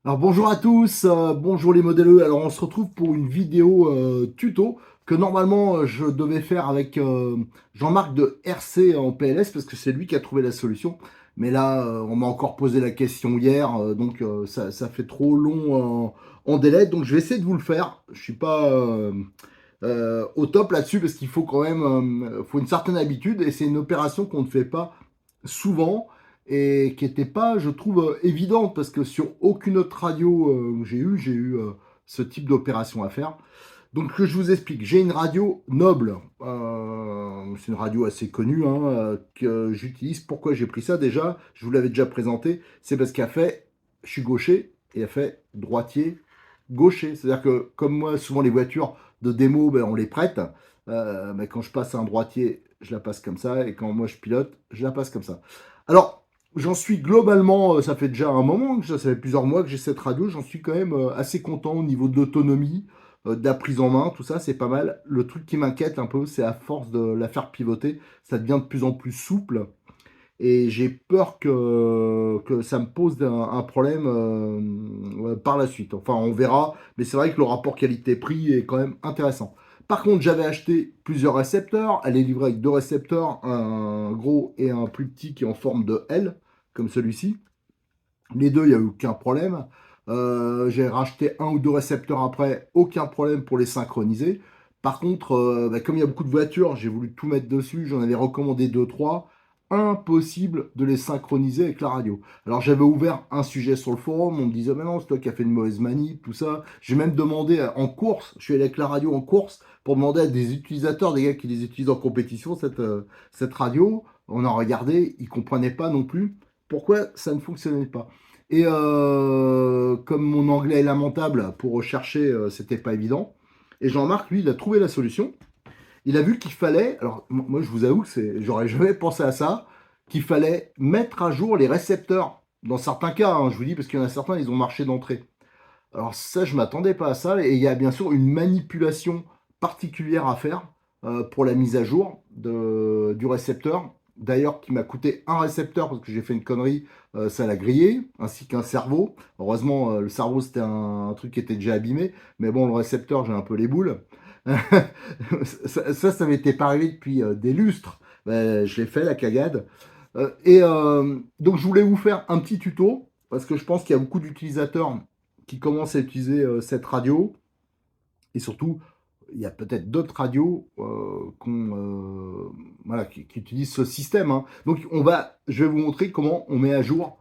Alors bonjour à tous, bonjour les modèleux. Alors on se retrouve pour une vidéo tuto que normalement je devais faire avec Jean-Marc de RC en PLS parce que c'est lui qui a trouvé la solution. Mais là, on m'a encore posé la question hier, donc ça fait trop long en délai. Donc je vais essayer de vous le faire. Je suis pas au top là-dessus parce qu'il faut quand même, faut une certaine habitude et c'est une opération qu'on ne fait pas souvent et qui n'était pas, je trouve, évidente parce que sur aucune autre radio que j'ai eu ce type d'opération à faire. Donc que je vous explique, j'ai une radio noble, c'est une radio assez connue que j'utilise. Pourquoi j'ai pris ça déjà? Je vous l'avais déjà présenté, c'est parce qu'elle fait, je suis gaucher et elle fait droitier gaucher. C'est-à-dire que comme moi, souvent les voitures de démo, ben, on les prête. Mais quand je passe à un droitier, je la passe comme ça, et quand moi je pilote, je la passe comme ça. Alors, j'en suis globalement, ça fait déjà un moment, ça fait plusieurs mois que j'ai cette radio, j'en suis quand même assez content au niveau de l'autonomie, de la prise en main, tout ça, c'est pas mal. Le truc qui m'inquiète un peu, c'est à force de la faire pivoter, ça devient de plus en plus souple. Et j'ai peur que ça me pose un problème par la suite. Enfin, on verra, mais c'est vrai que le rapport qualité-prix est quand même intéressant. Par contre, j'avais acheté plusieurs récepteurs. Elle est livrée avec deux récepteurs, un gros et un plus petit qui est en forme de L, comme celui-ci. Les deux, il n'y a eu aucun problème. J'ai racheté un ou deux récepteurs après, aucun problème pour les synchroniser. Par contre, bah, comme il y a beaucoup de voitures, j'ai voulu tout mettre dessus, j'en avais recommandé deux, trois. Impossible de les synchroniser avec la radio. Alors j'avais ouvert un sujet sur le forum, on me disait, mais non, c'est toi qui as fait une mauvaise manip, tout ça. J'ai même demandé en course, je suis allé avec la radio en course pour demander à des utilisateurs, des gars qui les utilisent en compétition, cette radio. On en regardait, ils ne comprenaient pas non plus pourquoi ça ne fonctionnait pas. Et comme mon anglais est lamentable, pour rechercher, c'était pas évident. Et Jean-Marc, lui, il a trouvé la solution. Il a vu qu'il fallait, alors moi je vous avoue que j'aurais jamais pensé à ça, qu'il fallait mettre à jour les récepteurs. Dans certains cas, je vous dis, parce qu'il y en a certains, ils ont marché d'entrée. Alors ça, je m'attendais pas à ça. Et il y a bien sûr une manipulation particulière à faire pour la mise à jour du récepteur. D'ailleurs, qui m'a coûté un récepteur parce que j'ai fait une connerie, ça l'a grillé, ainsi qu'un cerveau. Heureusement, le cerveau, c'était un truc qui était déjà abîmé. Mais bon, le récepteur, j'ai un peu les boules. Ça m'était pas arrivé depuis des lustres. Ben, je l'ai fait, la cagade. Donc, je voulais vous faire un petit tuto parce que je pense qu'il y a beaucoup d'utilisateurs qui commencent à utiliser cette radio. Et surtout, il y a peut-être d'autres radios voilà, qui utilisent ce système, hein. Donc, je vais vous montrer comment on met à jour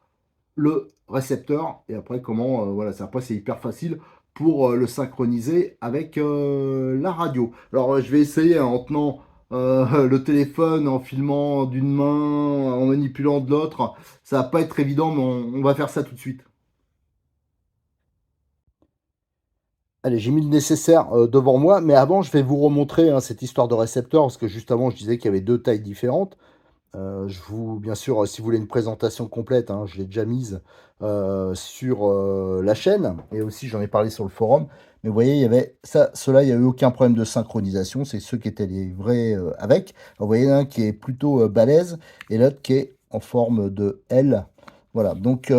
le récepteur et après comment, voilà, après c'est hyper facile pour le synchroniser avec la radio. Alors, je vais essayer hein, en tenant le téléphone, en filmant d'une main, en manipulant de l'autre. Ça va pas être évident, mais on va faire ça tout de suite. Allez, j'ai mis le nécessaire devant moi, mais avant, je vais vous remontrer hein, cette histoire de récepteur, parce que juste avant, je disais qu'il y avait deux tailles différentes. Bien sûr, si vous voulez une présentation complète, hein, je l'ai déjà mise sur la chaîne, et aussi j'en ai parlé sur le forum. Mais vous voyez, il y avait ça, ceux-là, il n'y a eu aucun problème de synchronisation, c'est ceux qui étaient livrés avec. Alors, vous voyez, un qui est plutôt balèze, et l'autre qui est en forme de L. Voilà, donc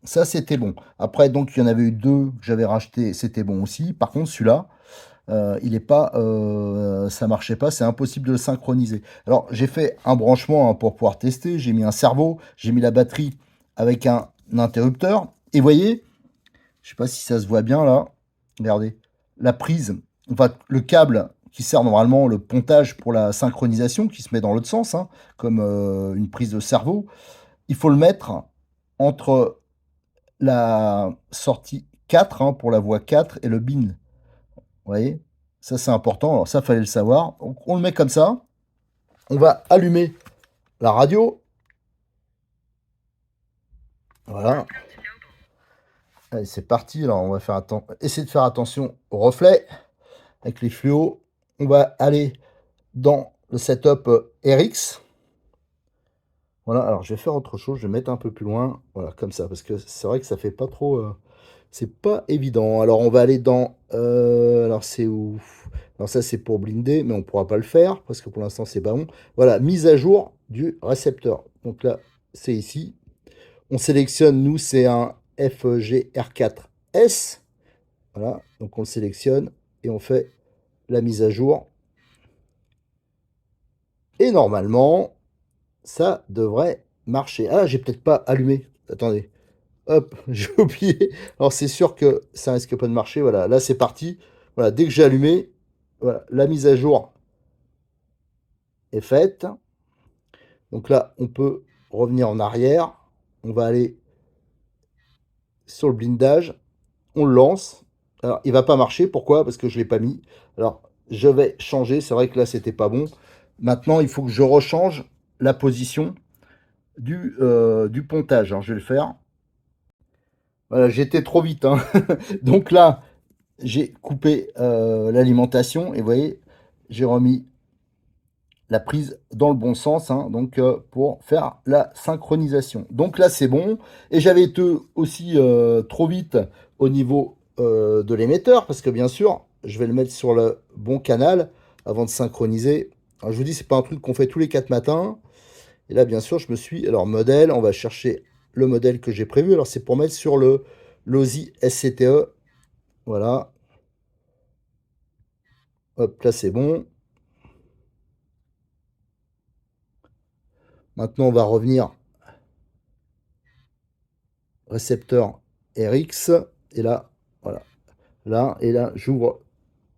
ça, c'était bon. Après, donc, il y en avait eu deux que j'avais racheté, c'était bon aussi. Par contre, celui-là, il est pas, ça marchait pas, c'est impossible de le synchroniser. Alors, j'ai fait un branchement hein, pour pouvoir tester. J'ai mis un cerveau, j'ai mis la batterie avec un interrupteur. Et voyez, je sais pas si ça se voit bien là. Regardez, la prise, enfin, le câble qui sert normalement le pontage pour la synchronisation, qui se met dans l'autre sens, hein, comme une prise de cerveau. Il faut le mettre entre la sortie 4 hein, pour la voie 4 et le bin. Vous voyez? Ça, c'est important. Alors ça, fallait le savoir. Donc, on le met comme ça. On va allumer la radio. Voilà. Allez, c'est parti. Alors, on va essayer de faire attention au reflet avec les fluos. On va aller dans le setup RX. Voilà. Alors, je vais faire autre chose. Je vais mettre un peu plus loin. Voilà, comme ça. Parce que c'est vrai que ça fait pas trop... c'est pas évident. Alors, on va aller dans... alors, c'est où? Alors, ça, c'est pour blinder, mais on pourra pas le faire parce que pour l'instant, c'est pas bon. Voilà, mise à jour du récepteur. Donc là, c'est ici. On sélectionne, nous, c'est un FGR4S. Voilà, donc on le sélectionne et on fait la mise à jour. Et normalement, ça devrait marcher. Ah, j'ai peut-être pas allumé. Attendez. Hop, j'ai oublié. Alors c'est sûr que ça risque pas de marcher. Voilà, là c'est parti. Voilà, dès que j'ai allumé, voilà, la mise à jour est faite. Donc là, on peut revenir en arrière. On va aller sur le blindage. On le lance. Alors, il va pas marcher. Pourquoi? Parce que je l'ai pas mis. Alors, je vais changer. C'est vrai que là, c'était pas bon. Maintenant, il faut que je rechange la position du pontage. Alors, je vais le faire. Voilà, j'étais trop vite, hein. Donc là, j'ai coupé l'alimentation et vous voyez, j'ai remis la prise dans le bon sens, hein, donc pour faire la synchronisation. Donc là, c'est bon. Et j'avais été aussi trop vite au niveau de l'émetteur parce que bien sûr, je vais le mettre sur le bon canal avant de synchroniser. Alors, je vous dis, c'est pas un truc qu'on fait tous les 4 matins. Et là, bien sûr, je me suis... Alors, modèle, on va chercher le modèle que j'ai prévu. Alors, c'est pour mettre sur le l'OSI SCTE. Voilà. Hop, là, c'est bon. Maintenant, on va revenir récepteur RX. Et là, voilà. Là, et là, j'ouvre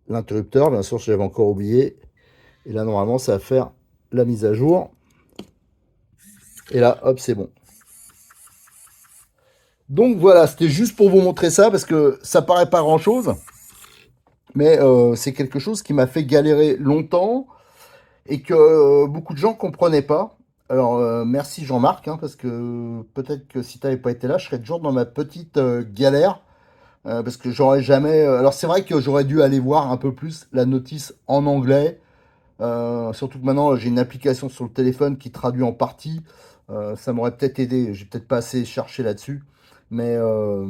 l'interrupteur. Bien sûr, j'avais encore oublié. Et là, normalement, ça va faire la mise à jour. Et là, hop, c'est bon. Donc voilà, c'était juste pour vous montrer ça parce que ça paraît pas grand-chose. Mais c'est quelque chose qui m'a fait galérer longtemps et que beaucoup de gens comprenaient pas. Alors merci Jean-Marc, hein, parce que peut-être que si tu n'avais pas été là, je serais toujours dans ma petite galère. Parce que j'aurais jamais. Alors c'est vrai que j'aurais dû aller voir un peu plus la notice en anglais. Surtout que maintenant j'ai une application sur le téléphone qui traduit en partie. Ça m'aurait peut-être aidé. J'ai peut-être pas assez cherché là-dessus. Mais, euh,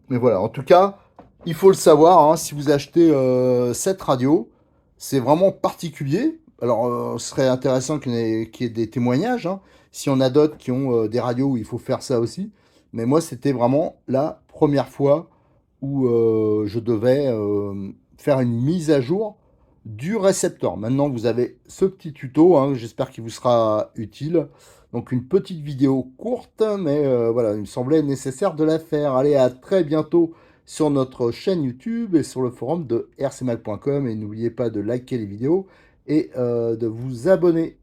mais voilà. En tout cas, il faut le savoir, hein, si vous achetez cette radio, c'est vraiment particulier. Alors, ce serait intéressant qu'il y ait des témoignages, hein, si on a d'autres qui ont des radios où il faut faire ça aussi. Mais moi, c'était vraiment la première fois où je devais faire une mise à jour du récepteur. Maintenant, vous avez ce petit tuto, hein, j'espère qu'il vous sera utile. Donc une petite vidéo courte, mais voilà, il me semblait nécessaire de la faire. Allez, à très bientôt sur notre chaîne YouTube et sur le forum de rcmal.com. Et n'oubliez pas de liker les vidéos et de vous abonner.